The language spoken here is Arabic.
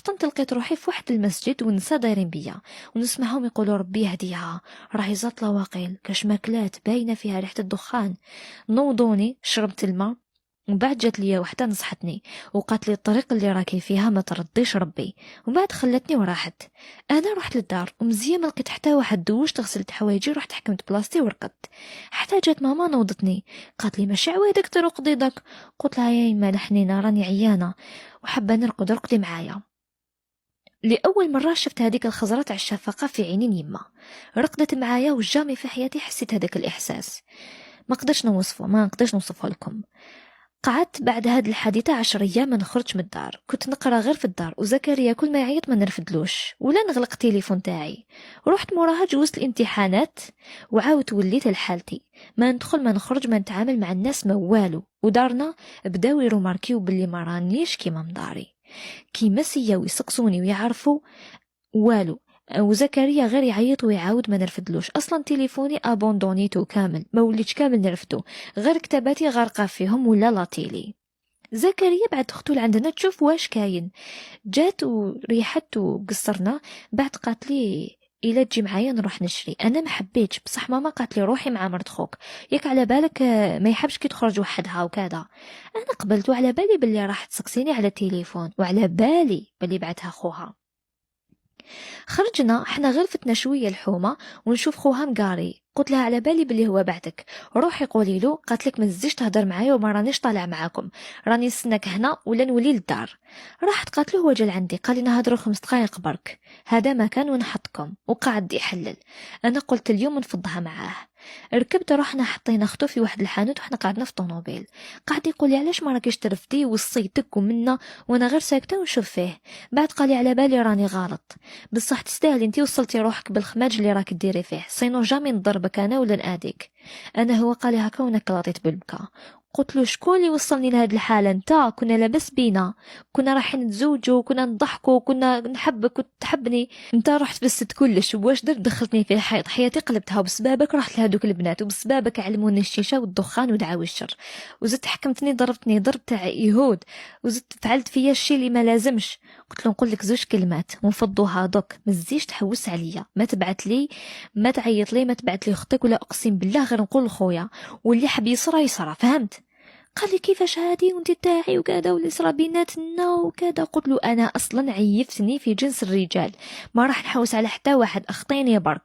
فطنت لقيت روحي في واحد المسجد والنساء دايرين بيا ونسمعهم يقولوا ربي يهديها راهي زاطله واقيل كاش ماكلات باينه فيها ريحه الدخان. نوضوني شربت الماء ومن بعد جات لي وحده نصحتني وقالت لي الطريق اللي راكي فيها ما ترديش ربي، ومن بعد خلتني وراحت. انا رحت للدار ومزيان ما لقيت حتى واحد دوش غسلت حوايجي ورحت حكمت بلاصتي ورقدت حتى جات ماما نوضتني قالت لي ماشي عويدك تروق قضيضك. قلت لها يا يما لحنينا راني عيانه وحابه نرقد رقدي معايا. لأول مرة شفت هذيك الخزرة تاع الشفقة في عينين يما، رقدت معايا وجامي في حياتي حسيت هذاك الإحساس ما نقدرش نوصفه لكم. قعدت بعد هاد الحادثة 10 أيام ما نخرج من الدار، كنت نقرا غير في الدار وزكريا كل ما يعيط ما نرفدلوش ولا نغلق التليفون تاعي. رحت موراها جوزت الامتحانات وعاودت وليت لحالتي، ما ندخل ما نخرج ما نتعامل مع الناس ما والو، ودارنا بداو يروماركيو باللي ما رانيش كيما مداري كيما سياو يسقسوني ويعرفوا والو. وزكريا غير يعيط ويعاود ما نرفدلوش، اصلا تليفوني ابوندونيتو كامل ما وليتش كامل نرفدو، غير كتاباتي غارقه فيهم ولا لاتيلي. زكريا بعد اختو عندنا تشوف واش كاين، جات وريحت وقصرنا، بعد قالت لي الا تجي معايا نروح نشري. انا ما حبيتش بصح ماما قالت لي روحي مع مرت خوك ياك على بالك ما يحبش كي تخرج وحدها وكذا. انا قبلت وعلى بالي باللي راح تسقسيني على التليفون وعلى بالي باللي بعتها خوها. خرجنا احنا غير فتنا شويه الحومه ونشوف خوها مقاري، قلت لها على بالي باللي هو بعتك روحي قولي له قالت لك ما تزيدش تهضر معايا وما رانيش طالع معاكم راني نستناك هنا ولا نولي للدار. راحت قالت له هو جا عندي قال لي نهضروا 5 دقائق برك هذا مكان ونحطكم وقعد يحلل. انا قلت اليوم نفضها معاه. ركبت رحنا حطينا اختو في واحد الحانوت وحنا قعدنا في طوموبيل، قعد يقول لي علاش ما راكيش ترفدي وصيتك ومنا وانا غير ساكته ونشوف فيه. بعد قال لي على بالي راني غلط بصح تستاهلي انتي وصلتي روحك بالخماج اللي راك ديري فيه سينو جامي نضربك انا ولا ناديك. انا هو قال لي هكا وانا كلاطيت بالبكا. قلت له شكون اللي وصلني لهاد الحاله؟ انت كنا لاباس بينا كنا رايحين نتزوجوا كنا نضحكوا كنا نحبك وتحبني، انت رحت بست كلش واش درت دخلتني في حيط حياتي قلبتها وبسبابك رحت لهادوك البنات وبسبابك علموني الشيشه والدخان ودعاوي الشر وزدت حكمتني ضربتني ضرب تاع يهود وزدت فعلت فيا الشيء اللي ما لازمش. قلت له نقول لك 2 كلمات ونفضوها دوك ما تزيش تحوس عليا ما تبعت لي ما تعيط لي ما تبعت لي اختك ولا اقسم بالله غير نقول لخويا واللي حب يصرى فهمت. قال لي كيفاش هادي وانت تاعي وكذا واللي صرا بيناتنا وكذا. قلت له انا اصلا عيفتني في جنس الرجال ما راح نحوس على حتى واحد اخطيني برك.